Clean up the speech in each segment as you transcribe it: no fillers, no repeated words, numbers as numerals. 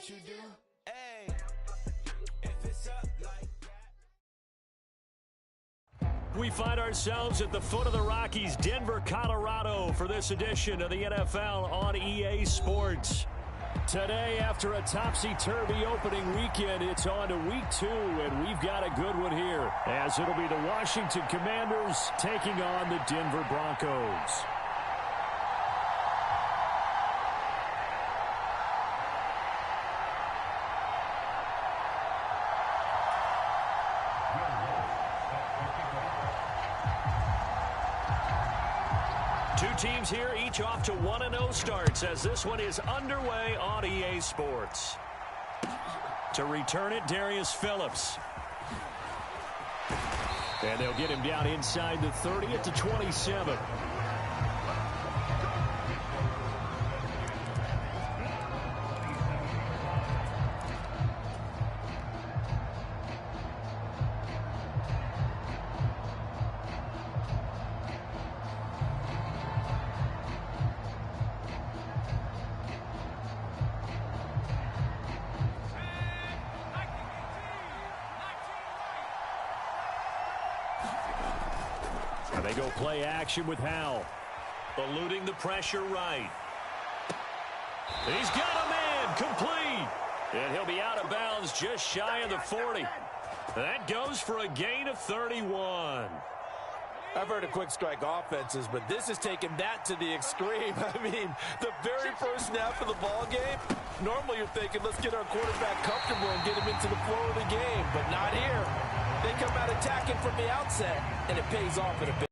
what you do. Hey, if it's up like that. We find ourselves at the foot of the Rockies, Denver, Colorado, for this edition of the NFL on EA Sports. Today, after a topsy-turvy opening weekend, it's on to week 2, and we've got a good one here, as it'll be the Washington Commanders taking on the Denver Broncos. Two teams here, each off to 1-0 starts as this one is underway on EA Sports. To return it, Darius Phillips. And they'll get him down inside the 30 at the 27. They go play action with Howell. Eluding the pressure right. He's got a man complete. And he'll be out of bounds just shy of the 40. That goes for a gain of 31. I've heard of quick strike offenses, but this is taking that to the extreme. I mean, the very first snap of the ball game, normally you're thinking, let's get our quarterback comfortable and get him into the flow of the game, but not here. They come out attacking from the outset, and it pays off in a big.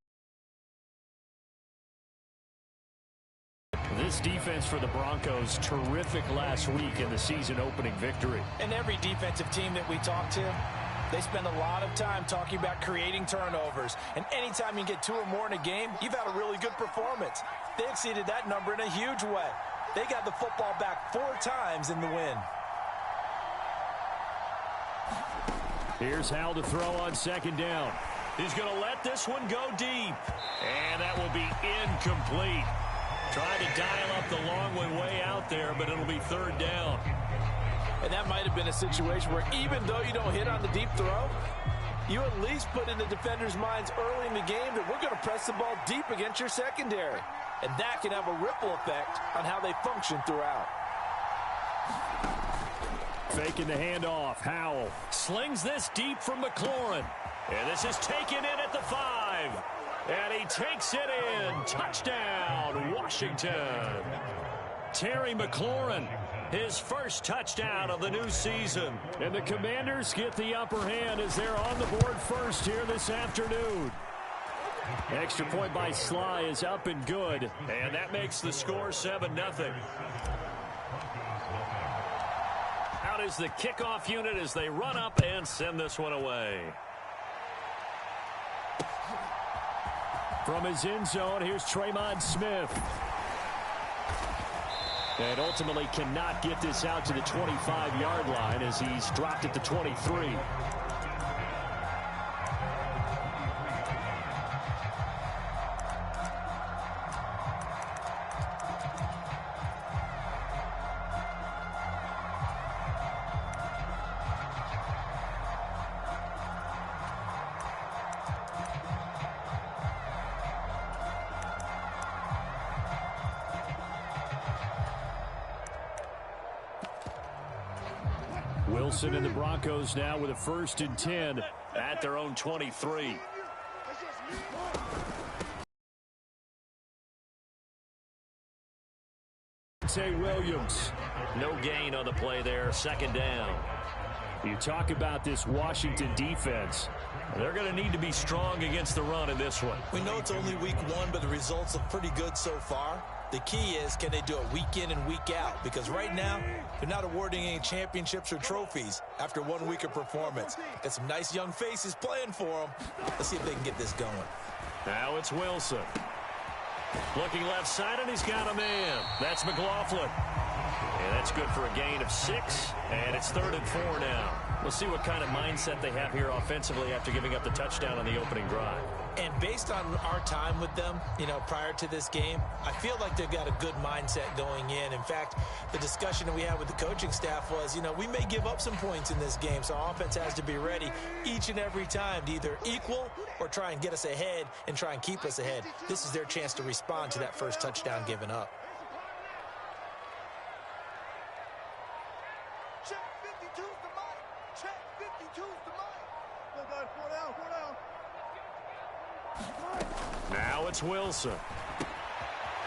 This defense for the Broncos, terrific last week in the season-opening victory. And every defensive team that we talk to, they spend a lot of time talking about creating turnovers. And anytime you get 2 or more in a game, you've had a really good performance. They exceeded that number in a huge way. They got the football back 4 times in the win. Here's Howell to throw on second down. He's going to let this one go deep. And that will be incomplete. Trying to dial up the long one way out there, but it'll be third down. And that might have been a situation where even though you don't hit on the deep throw, you at least put in the defender's minds early in the game that we're going to press the ball deep against your secondary. And that can have a ripple effect on how they function throughout. Faking the handoff. Howell slings this deep from McLaurin. And this is taken in at the 5. And he takes it in. Touchdown, Washington. Terry McLaurin, his first touchdown of the new season. And the Commanders get the upper hand as they're on the board first here this afternoon. Extra point by Sly is up and good. And that makes the score 7-0. Out is the kickoff unit as they run up and send this one away. From his end zone, here's Tremon Smith. And ultimately cannot get this out to the 25-yard line as he's dropped at the 23. Wilson and the Broncos now with a 1st and 10 at their own 23. Williams. No gain on the play there. 2nd down. You talk about this Washington defense. They're going to need to be strong against the run in this one. We know it's only week 1, but the results look pretty good so far. The key is, can they do it week in and week out? Because right now, they're not awarding any championships or trophies after 1 week of performance. Got some nice young faces playing for them. Let's see if they can get this going. Now it's Wilson. Looking left side, and he's got a man. That's McLaughlin. And that's good for a gain of 6, and it's 3rd and 4 now. We'll see what kind of mindset they have here offensively after giving up the touchdown on the opening drive. And based on our time with them, prior to this game, I feel like they've got a good mindset going in. In fact, the discussion that we had with the coaching staff was, we may give up some points in this game, so our offense has to be ready each and every time to either equal or try and get us ahead and try and keep us ahead. This is their chance to respond to that first touchdown given up. Check 52's the mic. Check 52's the mic. Go, 4 down, 4 down. Now it's Wilson.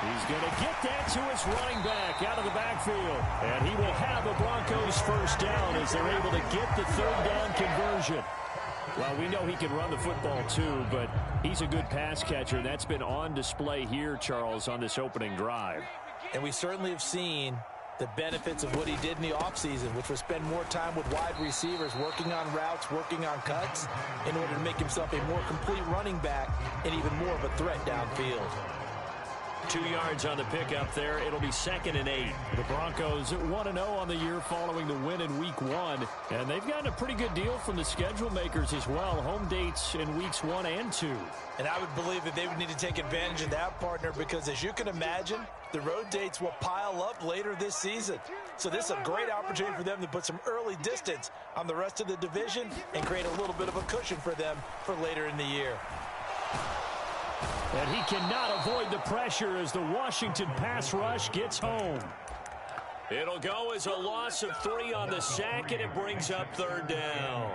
He's going to get that to his running back out of the backfield. And he will have the Broncos first down as they're able to get the third down conversion. Well, we know he can run the football too, but he's a good pass catcher. That's been on display here, Charles, on this opening drive. And we certainly have seen the benefits of what he did in the offseason, which was spend more time with wide receivers, working on routes, working on cuts, in order to make himself a more complete running back and even more of a threat downfield. 2 yards on the pickup there. It'll be 2nd and 8. The Broncos 1-0 on the year following the win in Week 1. And they've gotten a pretty good deal from the schedule makers as well. Home dates in Weeks 1 and 2. And I would believe that they would need to take advantage of that, partner, because as you can imagine, the road dates will pile up later this season. So this is a great opportunity for them to put some early distance on the rest of the division and create a little bit of a cushion for them for later in the year. And he cannot avoid the pressure as the Washington pass rush gets home. It'll go as a loss of 3 on the sack, and it brings up third down.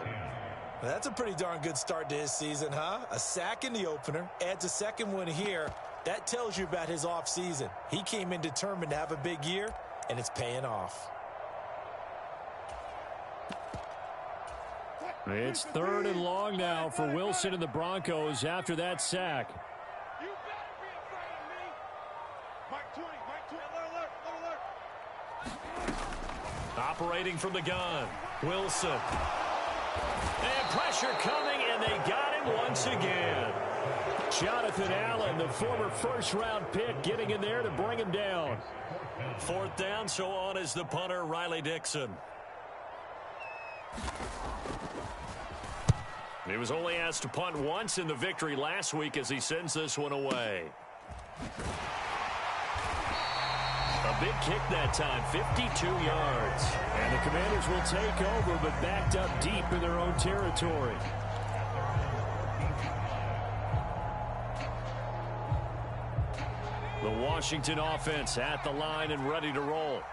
Well, that's a pretty darn good start to his season, huh? A sack in the opener, adds a second one here. That tells you about his offseason. He came in determined to have a big year, and it's paying off. It's 3rd and long now for Wilson and the Broncos after that sack. You better be afraid of me. Mike 20, alert. Operating from the gun, Wilson. And pressure coming, and they got him once again. Jonathan Allen, the former first-round pick, getting in there to bring him down. 4th down, so on is the punter, Riley Dixon. He was only asked to punt once in the victory last week as he sends this one away. A big kick that time, 52 yards. And the Commanders will take over, but backed up deep in their own territory. The Washington offense at the line and ready to roll.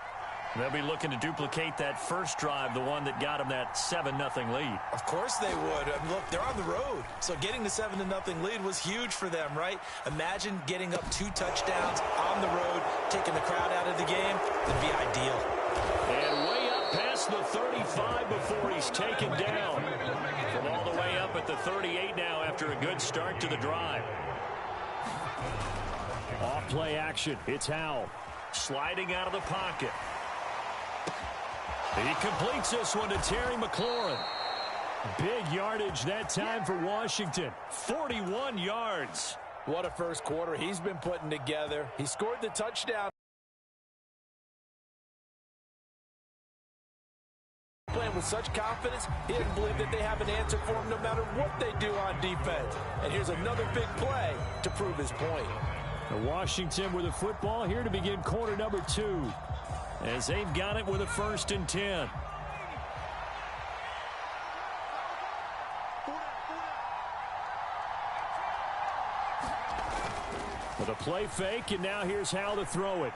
They'll be looking to duplicate that first drive, the one that got them that 7-0 lead. Of course they would. I mean, look, they're on the road. So getting the 7-0 lead was huge for them, right? Imagine getting up 2 touchdowns on the road, taking the crowd out of the game. That'd be ideal. And way up past the 35 before he's taken down. From all the way up at the 38 now after a good start to the drive. Off play action. It's Howell. Sliding out of the pocket. He completes this one to Terry McLaurin. Big yardage that time for Washington. 41 yards. What a first quarter he's been putting together. He scored the touchdown. Playing with such confidence, he doesn't believe that they have an answer for him no matter what they do on defense. And here's another big play to prove his point. Washington with the football here to begin quarter number 2. As they've got it with a 1st and 10. With a play fake, and now here's how to throw it.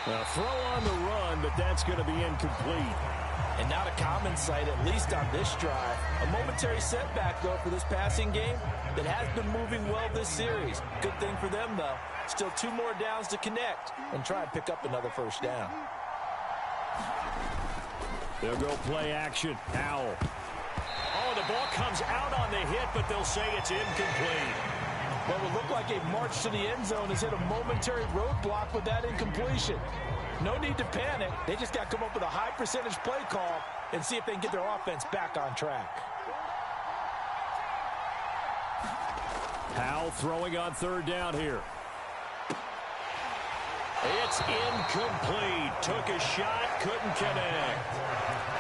A throw on the run, but that's going to be incomplete. And not a common sight, at least on this drive. A momentary setback, though, for this passing game that has been moving well this series. Good thing for them, though. Still 2 more downs to connect and try and pick up another first down. They'll go play action. Howell. Oh, the ball comes out on the hit, but they'll say it's incomplete. Well, it would look like a march to the end zone has hit a momentary roadblock with that incompletion. No need to panic. They just got to come up with a high percentage play call and see if they can get their offense back on track. Howell throwing on 3rd down here. It's incomplete. Took a shot, couldn't connect.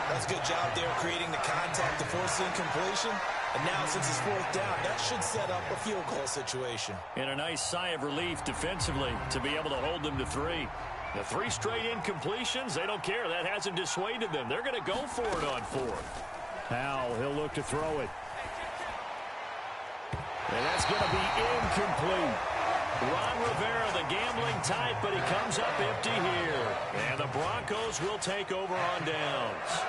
That's a good job there creating the contact to force the incompletion. And now, since it's fourth down, that should set up a field goal situation. And a nice sigh of relief defensively to be able to hold them to 3. The 3 straight incompletions, they don't care. That hasn't dissuaded them. They're going to go for it on 4th. Howell, he'll look to throw it. And that's going to be incomplete. Ron Rivera, the gambling type, but he comes up empty here. And the Broncos will take over on downs.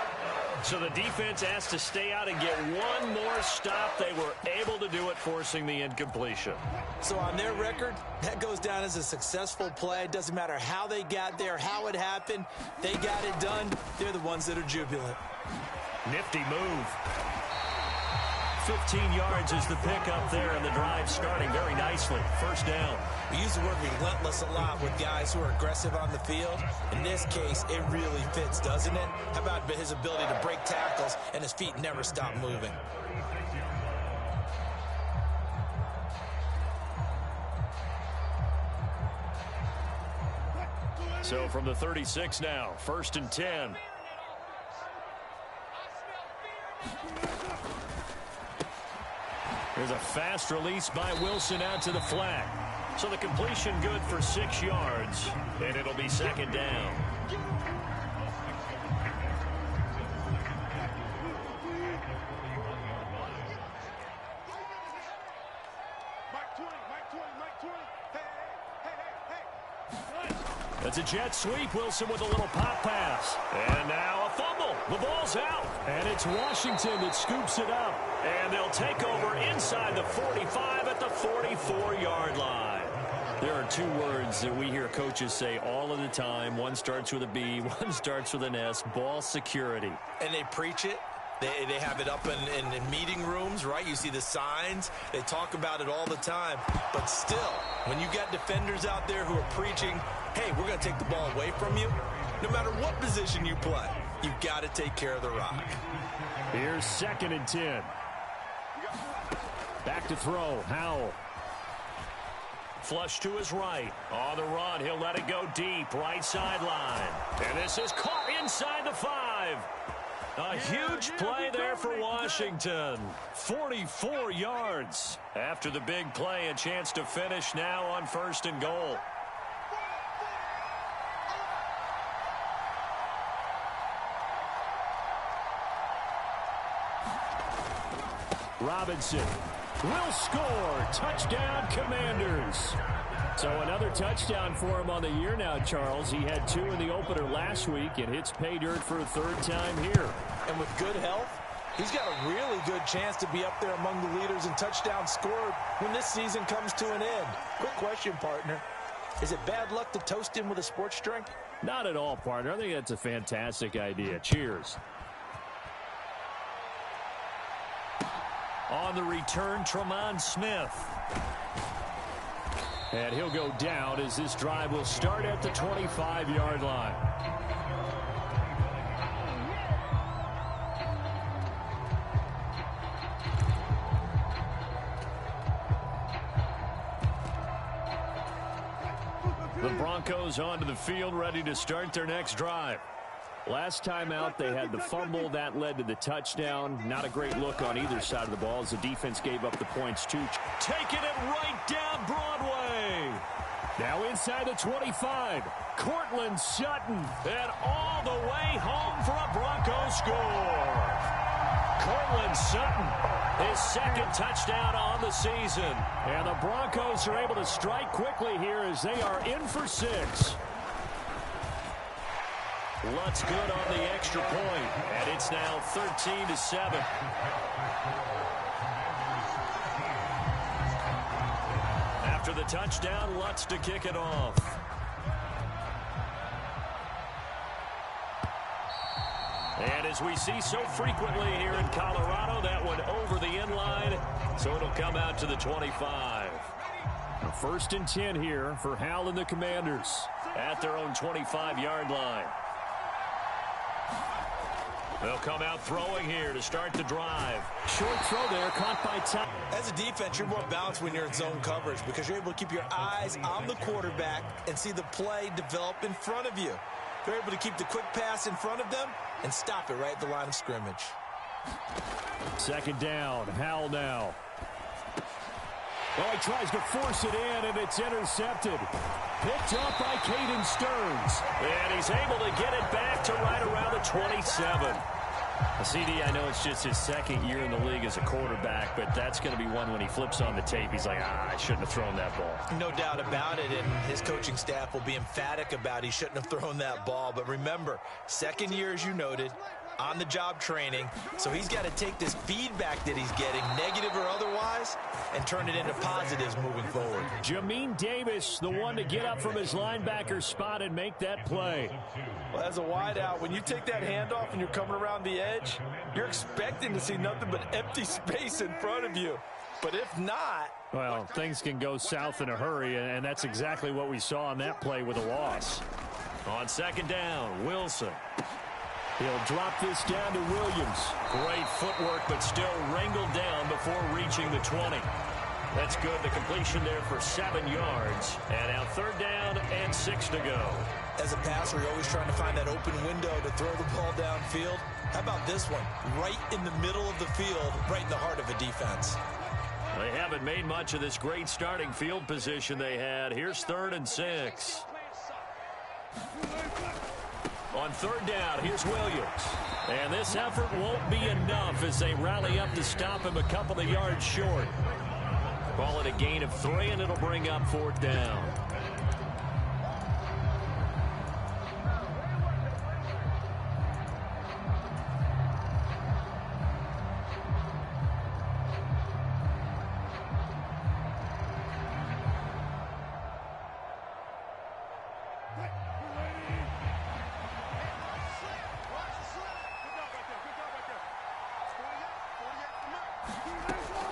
So the defense has to stay out and get one more stop. They were able to do it, forcing the incompletion. So on their record, that goes down as a successful play. It doesn't matter how they got there, how it happened. They got it done. They're the ones that are jubilant. Nifty move. 15 yards is the pickup there, and the drive starting very nicely. First down. We use the word relentless a lot with guys who are aggressive on the field. In this case, it really fits, doesn't it? How about his ability to break tackles and his feet never stop moving? So from the 36 now, 1st and 10. There's a fast release by Wilson out to the flat. So the completion good for 6 yards, and it'll be 2nd down. That's a jet sweep. Wilson with a little pop pass. And now a fumble. The ball's out. And it's Washington that scoops it up. And they'll take over inside the 45 at the 44-yard line. There are 2 words that we hear coaches say all of the time. One starts with a B, one starts with an S. Ball security. And they preach it. They have it up in meeting rooms, right? You see the signs. They talk about it all the time. But still, when you got defenders out there who are preaching, hey, we're going to take the ball away from you, no matter what position you play, you've got to take care of the rock. Here's 2nd and 10. Back to throw. Howell. Flush to his right. On the run, he'll let it go deep. Right sideline. And this is caught inside the 5. A huge play there for Washington. 44 yards. After the big play, a chance to finish now on 1st and goal. Robinson will score. Touchdown, Commanders. So another touchdown for him on the year now, Charles. He had 2 in the opener last week and hits pay dirt for a 3rd time here. And with good health, he's got a really good chance to be up there among the leaders in touchdowns scored when this season comes to an end. Quick question, partner. Is it bad luck to toast him with a sports drink? Not at all, partner. I think that's a fantastic idea. Cheers. On the return, Tremont Smith. And he'll go down as this drive will start at the 25-yard line. The Broncos onto the field, ready to start their next drive. Last time out, they had the fumble. That led to the touchdown. Not a great look on either side of the ball as the defense gave up the points, too. Taking it right down Broadway. Now inside the 25. Cortland Sutton. And all the way home for a Broncos score. Cortland Sutton, his 2nd touchdown on the season. And the Broncos are able to strike quickly here as they are in for 6. Lutz good on the extra point, and it's now 13-7. After the touchdown, Lutz to kick it off. And as we see so frequently here in Colorado, that one over the end line, so it'll come out to the 25. 1st and 10 here for Howell and the Commanders at their own 25-yard line. They'll come out throwing here to start the drive. Short throw there, caught by Tom. As a defense, you're more balanced when you're in zone coverage because you're able to keep your eyes on the quarterback and see the play develop in front of you. They're able to keep the quick pass in front of them and stop it right at the line of scrimmage. Second down, Howell now. Oh, he tries to force it in, and it's intercepted. Picked up by Caden Stearns. And he's able to get it back to right around the 27. CD, I know it's just his second year in the league as a quarterback, but that's going to be one when he flips on the tape. He's like, I shouldn't have thrown that ball. No doubt about it, and his coaching staff will be emphatic about he shouldn't have thrown that ball. But remember, second year, as you noted, on-the-job training, so he's got to take this feedback that he's getting, negative or otherwise, and turn it into positives moving forward. Jamin Davis, the one to get up from his linebacker spot and make that play. Well, as a wideout, when you take that handoff and you're coming around the edge, you're expecting to see nothing but empty space in front of you. But if not... Well, things can go south in a hurry, and that's exactly what we saw on that play with a loss. On second down, Wilson. He'll drop this down to Williams. Great footwork, but still wrangled down before reaching the 20. That's good. The completion there for 7 yards. And now third down and 6 to go. As a passer, you're always trying to find that open window to throw the ball downfield. How about this one? Right in the middle of the field, right in the heart of a defense. They haven't made much of this great starting field position they had. Here's 3rd and 6. On third down, here's Williams. And this effort won't be enough as they rally up to stop him a couple of yards short. Call it a gain of 3, and it'll bring up 4th down.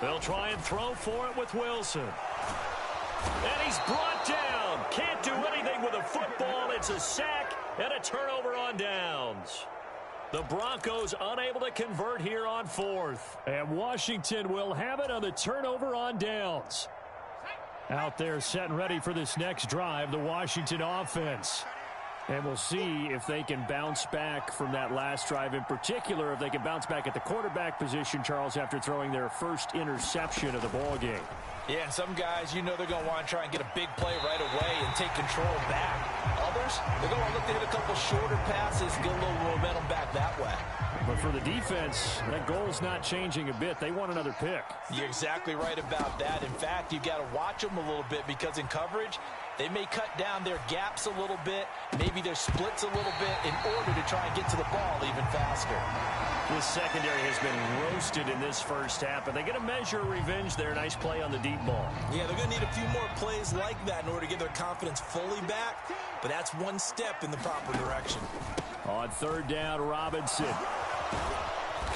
They'll try and throw for it with Wilson. And he's brought down. Can't do anything with a football. It's a sack and a turnover on downs. The Broncos unable to convert here on 4th. And Washington will have it on the turnover on downs. Out there set and ready for this next drive, the Washington offense. And we'll see if they can bounce back from that last drive, in particular, if they can bounce back at the quarterback position, Charles, after throwing their first interception of the ball game. Yeah, some guys, you know they're going to want to try and get a big play right away and take control back. Others, they're going to look to hit a couple shorter passes, get a little momentum back that way. But for the defense, that goal's not changing a bit. They want another pick. You're exactly right about that. In fact, you've got to watch them a little bit because in coverage, they may cut down their gaps a little bit, maybe their splits a little bit in order to try and get to the ball even faster. This secondary has been roasted in this first half, and they get a measure of revenge there. Nice play on the deep ball. Yeah, they're going to need a few more plays like that in order to get their confidence fully back, but that's one step in the proper direction. On third down, Robinson.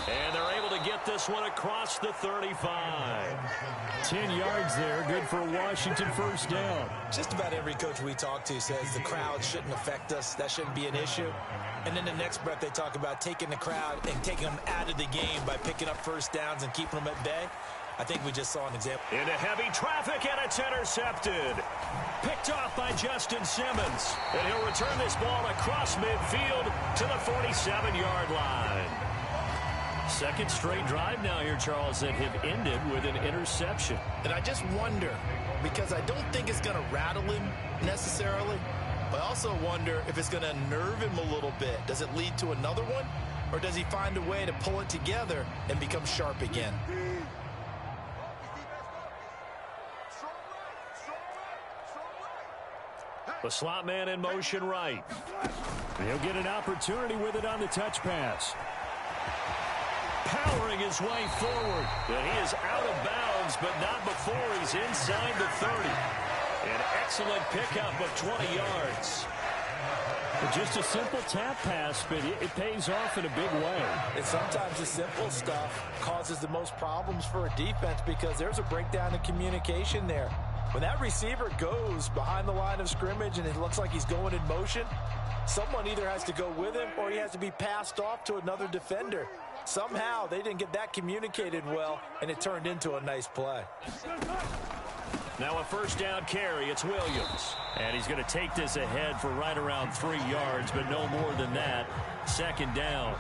And they're able to get this one across the 35. 10 yards there, good for a Washington first down. Just about every coach we talk to says the crowd shouldn't affect us. That shouldn't be an issue. And then the next breath they talk about taking the crowd and taking them out of the game by picking up first downs and keeping them at bay. I think we just saw an example. Into heavy traffic, and it's intercepted. Picked off by Justin Simmons. And he'll return this ball across midfield to the 47-yard line. Second straight drive now here, Charles, that have ended with an interception. And I just wonder, because I don't think it's going to rattle him necessarily, but I also wonder if it's going to nerve him a little bit. Does it lead to another one? Or does he find a way to pull it together and become sharp again? The slot man in motion right. He'll get an opportunity with it on the touch pass. Powering his way forward. And he is out of bounds, but not before he's inside the 30. An excellent pickup of 20 yards. Just a simple tap pass, but it pays off in a big way. And sometimes the simple stuff causes the most problems for a defense because there's a breakdown in communication there. When that receiver goes behind the line of scrimmage and it looks like he's going in motion, someone either has to go with him or he has to be passed off to another defender. Somehow they didn't get that communicated well, and it turned into a nice play. Now a first down carry. It's Williams. And he's going to take this ahead for right around 3 yards, but no more than that. Second down.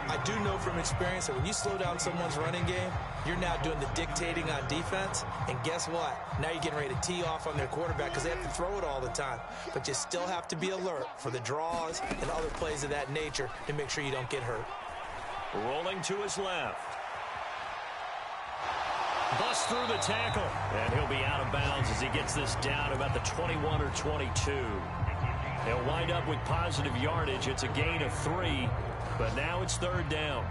I do know from experience that when you slow down someone's running game, you're now doing the dictating on defense. And guess what? Now you're getting ready to tee off on their quarterback because they have to throw it all the time. But you still have to be alert for the draws and other plays of that nature to make sure you don't get hurt. Rolling to his left. Busts through the tackle. And he'll be out of bounds as he gets this down about the 21 or 22. He'll wind up with positive yardage. It's a gain of 3. But now it's third down.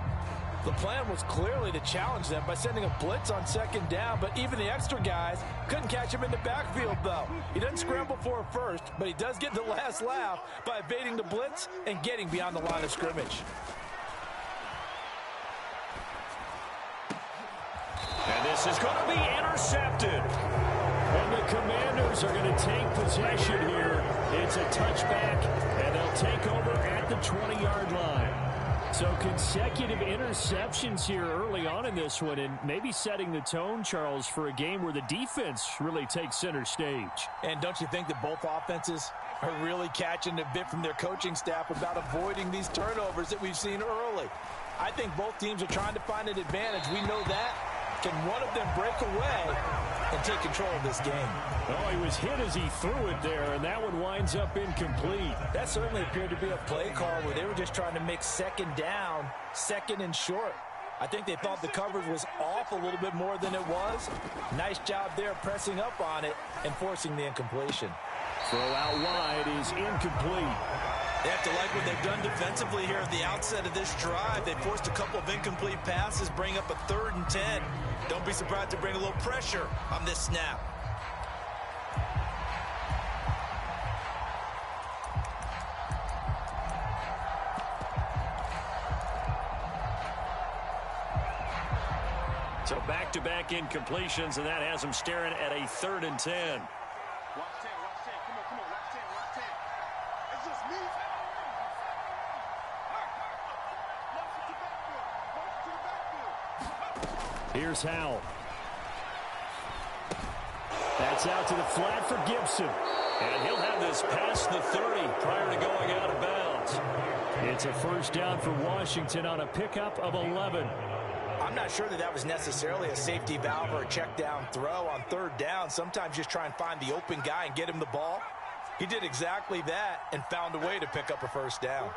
The plan was clearly to challenge them by sending a blitz on second down, but even the extra guys couldn't catch him in the backfield, though. He doesn't scramble for a first, but he does get the last laugh by evading the blitz and getting beyond the line of scrimmage. And this is going to be intercepted. And the Commanders are going to take possession here. It's a touchback, and they'll take over at the 20-yard line. So consecutive interceptions here early on in this one, and maybe setting the tone, Charles, for a game where the defense really takes center stage. And don't you think that both offenses are really catching a bit from their coaching staff about avoiding these turnovers that we've seen early? I think both teams are trying to find an advantage. We know that. Can one of them break away and take control of this game? Oh, he was hit as he threw it there, and that one winds up incomplete. That certainly appeared to be a play call where they were just trying to make second down, second and short. I think they thought the coverage was off a little bit more than it was. Nice job there pressing up on it and forcing the incompletion. Throw out wide is incomplete. They have to like what they've done defensively here at the outset of this drive. They forced a couple of incomplete passes, bring up a 3rd and 10. Don't be surprised to bring a little pressure on this snap. So back-to-back incompletions, and that has them staring at a 3rd and 10. Watch 10, watch 10. Come on, watch 10, watch 10. It's just me. Here's Howell. That's out to the flat for Gibson. And he'll have this past the 30 prior to going out of bounds. It's a first down for Washington on a pickup of 11. I'm not sure that was necessarily a safety valve or a check down throw on 3rd down. Sometimes just try and find the open guy and get him the ball. He did exactly that and found a way to pick up a first down.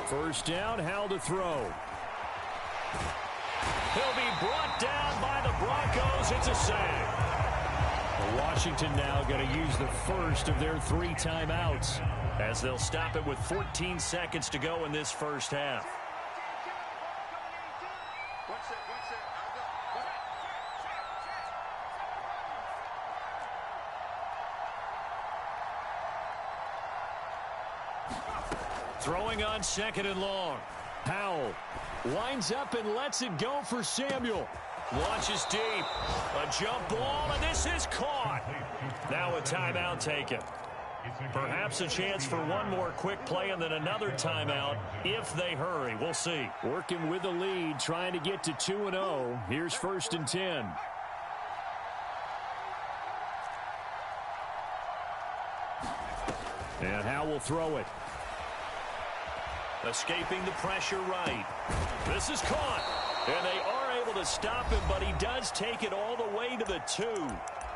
First down, Howell to throw. He'll be brought down by the Broncos. It's a sack. Washington now going to use the first of their 3 timeouts, as they'll stop it with 14 seconds to go in this first half. Throwing on 2nd and long. Howell winds up and lets it go for Samuel. Launches deep. A jump ball, and this is caught. Now a timeout taken. Perhaps a chance for one more quick play and then another timeout if they hurry. We'll see. Working with the lead, trying to get to 2-0. Here's 1st and 10. And Howell will throw it. Escaping the pressure right. This is caught. And they are able to stop him, but he does take it all the way to the 2.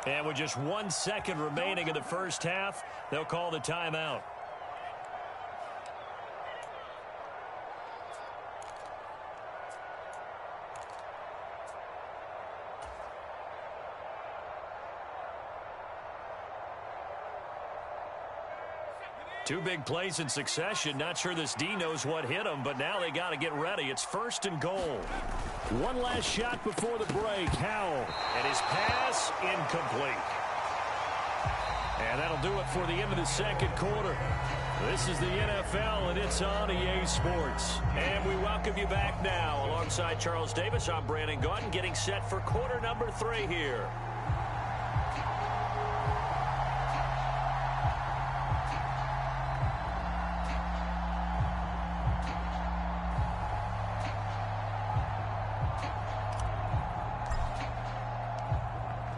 And with just 1 second remaining in the first half, they'll call the timeout. Two big plays in succession. Not sure this D knows what hit him, but now they got to get ready. It's 1st and goal. One last shot before the break. Howell. And his pass incomplete. And that'll do it for the end of the second quarter. This is the NFL, and it's on EA Sports. And we welcome you back now. Alongside Charles Davis, I'm Brandon Gaudin, getting set for quarter number 3 here.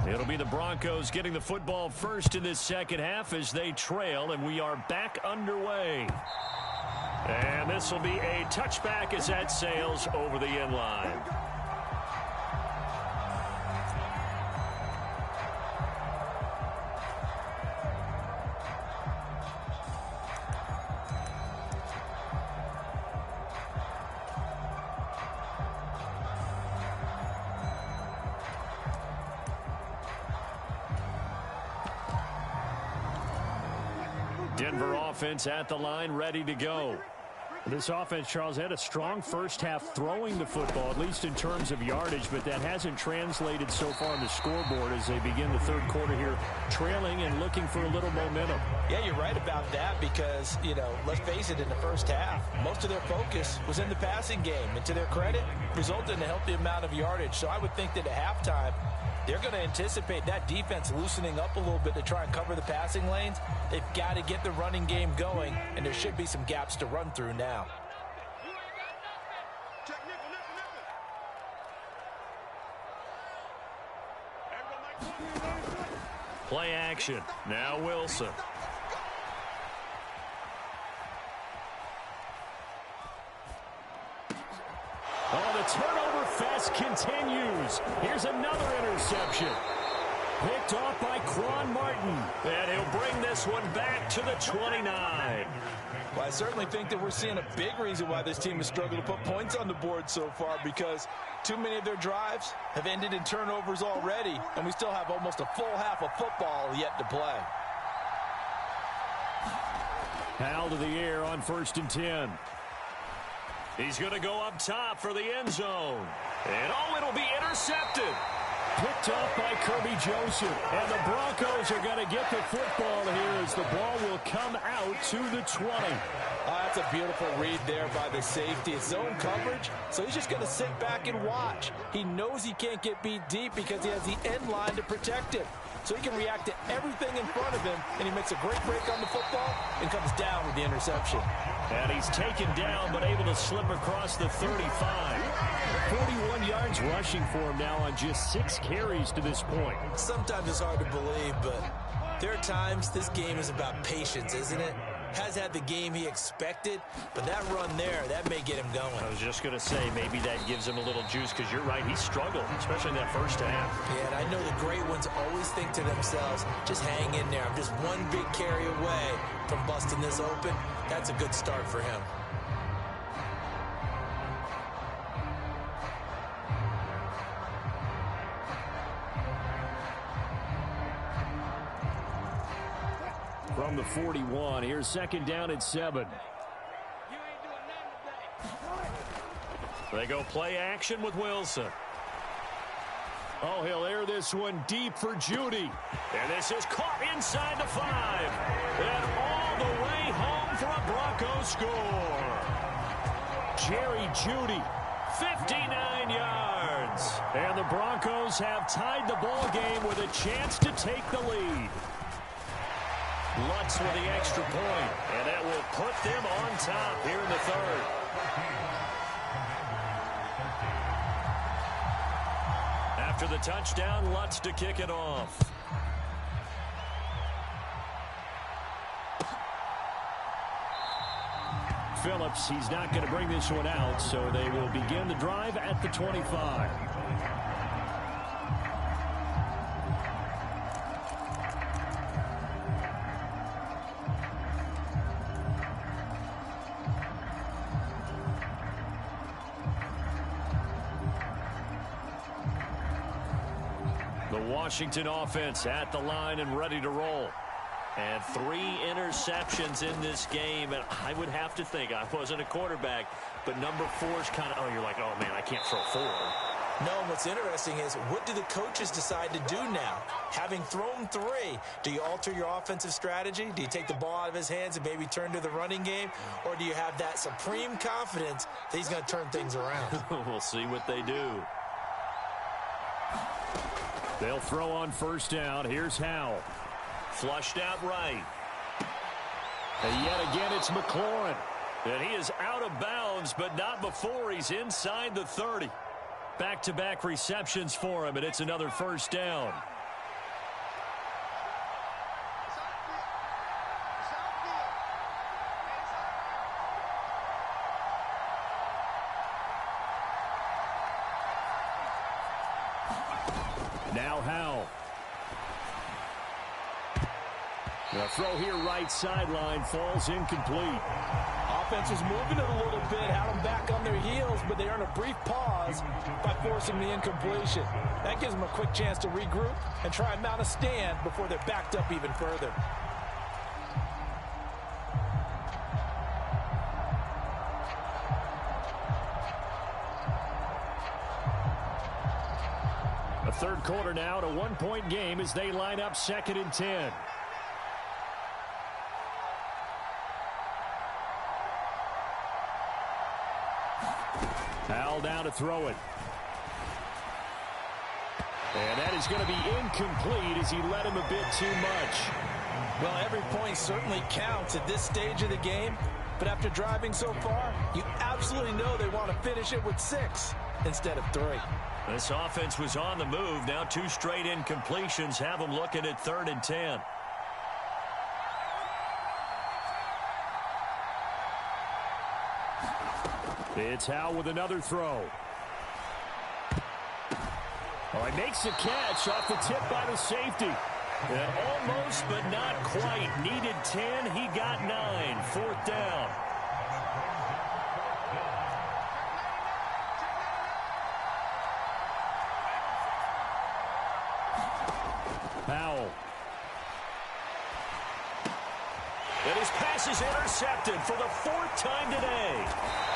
It'll be the Broncos getting the football first in this second half as they trail, and we are back underway. And this will be a touchback as that sails over the end line. Denver offense at the line, ready to go. This offense, Charles, had a strong first half throwing the football, at least in terms of yardage, but that hasn't translated so far on the scoreboard as they begin the third quarter here, trailing and looking for a little momentum. Yeah, you're right about that because, let's face it, in the first half, most of their focus was in the passing game. And to their credit, resulted in a healthy amount of yardage. So I would think that at halftime, they're going to anticipate that defense loosening up a little bit to try and cover the passing lanes. They've got to get the running game going, and there should be some gaps to run through now. Play action. Now Wilson. Oh, the turnover fest continues. Here's another interception. Picked off by Quan Martin. And he'll bring this one back to the 29. Well, I certainly think that we're seeing a big reason why this team has struggled to put points on the board so far, because too many of their drives have ended in turnovers already, and we still have almost a full half of football yet to play. Howell to the air on 1st and 10. He's going to go up top for the end zone. And it'll be intercepted. Picked off by Kirby Joseph. And the Broncos are going to get the football here as the ball will come out to the 20. That's a beautiful read there by the safety. It's zone coverage, so he's just going to sit back and watch. He knows he can't get beat deep because he has the end line to protect him. So he can react to everything in front of him, and he makes a great break on the football and comes down with the interception. And he's taken down but able to slip across the 35. 41 yards rushing for him now on just 6 carries to this point. Sometimes it's hard to believe, but there are times this game is about patience, isn't it? Has had the game he expected, but that run there, that may get him going. I was just going to say, maybe that gives him a little juice, because you're right, he struggled, especially in that first half. Yeah, and I know the great ones always think to themselves, just hang in there. I'm just one big carry away from busting this open. That's a good start for him. From the 41, here's 2nd down at 7. They go play action with Wilson. Oh, he'll air this one deep for Judy. And this is caught inside the 5. And all the way home for a Broncos score. Jerry Judy. 59 yards. And the Broncos have tied the ball game with a chance to take the lead. Lutz with the extra point, and that will put them on top here in the third. After the touchdown, Lutz to kick it off. Phillips, he's not going to bring this one out, so they will begin the drive at the 25. The Washington offense at the line and ready to roll. And 3 interceptions in this game, and I would have to think, I wasn't a quarterback, but number 4 is kind of, you're like, oh man, I can't throw 4. No, what's interesting is, what do the coaches decide to do now? Having thrown 3, do you alter your offensive strategy? Do you take the ball out of his hands and maybe turn to the running game? Or do you have that supreme confidence that he's going to turn things around? We'll see what they do. They'll throw on first down. Here's Howell. Flushed out right. And yet again, it's McLaurin. And he is out of bounds, but not before he's inside the 30. Back-to-back receptions for him, and it's another first down. Now Howell. The throw here right sideline falls incomplete. Offense was moving it a little bit, had them back on their heels, but they earn a brief pause by forcing the incompletion. That gives them a quick chance to regroup and try and mount a stand before they're backed up even further. A third quarter now, to 1-point game as they line up 2nd and 10. Howell down to throw it. And that is going to be incomplete as he led him a bit too much. Well, every point certainly counts at this stage of the game, but after driving so far, you absolutely know they want to finish it with 6 instead of 3. This offense was on the move. Now 2 straight incompletions have them looking at 3rd and 10. It's Howell with another throw. Oh, he makes the catch off the tip by the safety. And almost, but not quite. Needed 10. He got 9. 4th down. Howell. And his pass is intercepted for the 4th time today.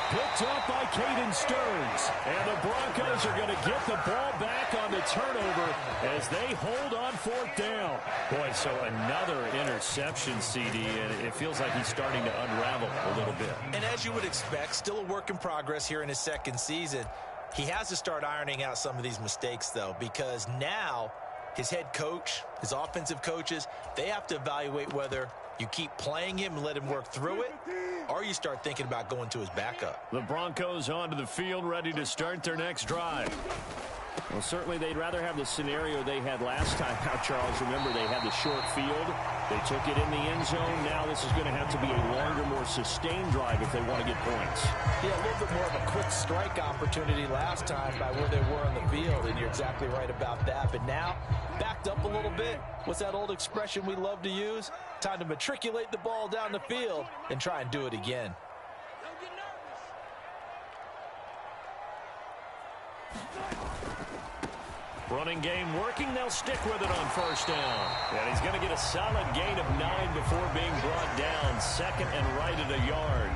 Picked up by Caden Stearns. And the Broncos are going to get the ball back on the turnover as they hold on 4th down. Boy, so another interception, CD, and it feels like he's starting to unravel a little bit. And as you would expect, still a work in progress here in his 2nd season. He has to start ironing out some of these mistakes, though, because now his head coach, his offensive coaches, they have to evaluate whether you keep playing him and let him work through it, or you start thinking about going to his backup. The Broncos onto the field, ready to start their next drive. Well, certainly they'd rather have the scenario they had last time out, Charles. Remember, they had the short field. They took it in the end zone. Now this is going to have to be a longer, more sustained drive if they want to get points. Yeah, a little bit more of a quick strike opportunity last time by where they were on the field, and you're exactly right about that. But now, backed up a little bit. What's that old expression we love to use? Time to matriculate the ball down the field and try and do it again. Running game working. They'll stick with it on first down. And he's going to get a solid gain of 9 before being brought down. 2nd and right at a yard.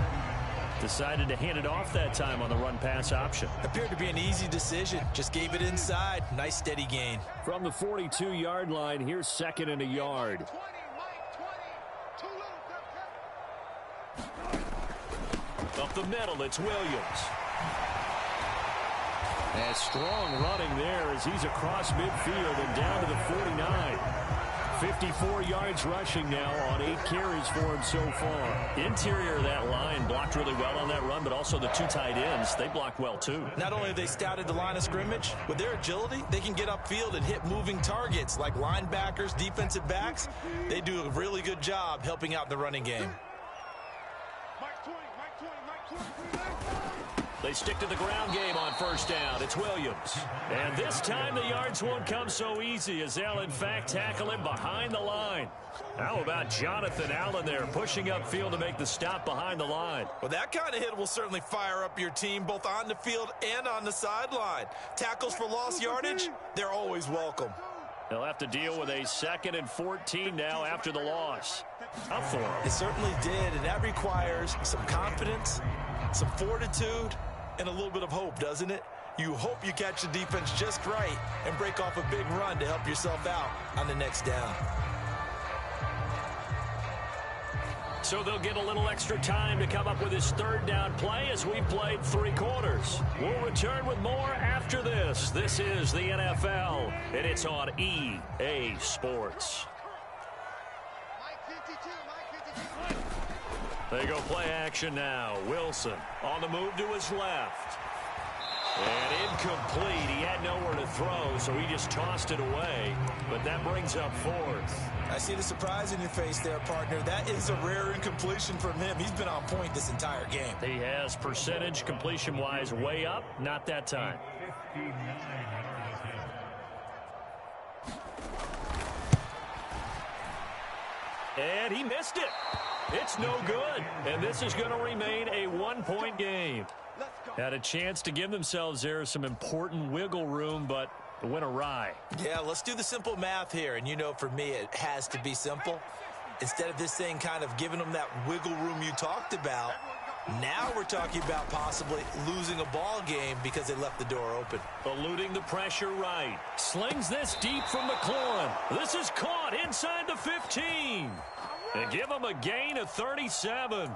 Decided to hand it off that time on the run-pass option. Appeared to be an easy decision. Just gave it inside. Nice steady gain. From the 42-yard line, here's 2nd and a yard. Up the middle, it's Williams. And strong running there as he's across midfield and down to the 49. 54 yards rushing now on 8 carries for him so far. Interior of that line blocked really well on that run, but also the 2 tight ends, they blocked well too. Not only have they scouted the line of scrimmage, with their agility, they can get upfield and hit moving targets like linebackers, defensive backs. They do a really good job helping out the running game. They stick to the ground game on first down. It's Williams. And this time the yards won't come so easy as they'll, in fact, tackle him behind the line. How about Jonathan Allen there pushing upfield to make the stop behind the line? Well, that kind of hit will certainly fire up your team both on the field and on the sideline. Tackles for lost yardage, they're always welcome. They'll have to deal with a 2nd and 14 now after the loss. Up for him. It certainly did, and that requires some confidence, some fortitude, and a little bit of hope, doesn't it? You hope you catch the defense just right and break off a big run to help yourself out on the next down. So they'll get a little extra time to come up with his third down play as we've played 3 quarters. We'll return with more after this. This is the NFL, and it's on EA Sports. They go play action now. Wilson on the move to his left. And incomplete. He had nowhere to throw, so he just tossed it away. But that brings up 4th. I see the surprise in your face there, partner. That is a rare incompletion from him. He's been on point this entire game. He has percentage completion-wise way up. Not that time. And he missed it. It's no good. And this is going to remain a 1-point game. Had a chance to give themselves there some important wiggle room, but it went awry. Yeah, let's do the simple math here. And you know, for me, it has to be simple. Instead of this thing kind of giving them that wiggle room you talked about, now we're talking about possibly losing a ball game because they left the door open. Eluding the pressure right. Slings this deep from McLaurin. This is caught inside the 15. They give him a gain of 37.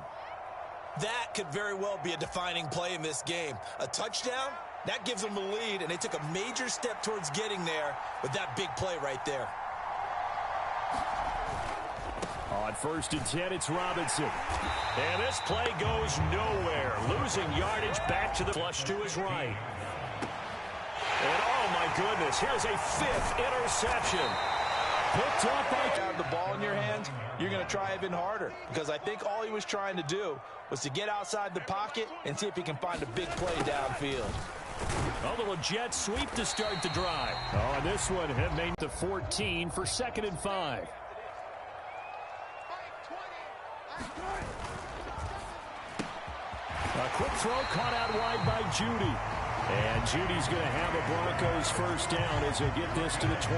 That could very well be a defining play in this game. A touchdown, that gives them the lead, and they took a major step towards getting there with that big play right there. On 1st and 10, it's Robinson. And this play goes nowhere. Losing yardage back to the flush to his right. And oh my goodness, here's a 5th interception. Picked up by have the ball in your hands, you're going to try even harder, because I think all he was trying to do was to get outside the pocket and see if he can find a big play downfield. A little jet sweep to start the drive. On this one, have made the 14 for 2nd and 5. A quick throw caught out wide by Judy. And Judy's going to have a Broncos first down as they get this to the 20.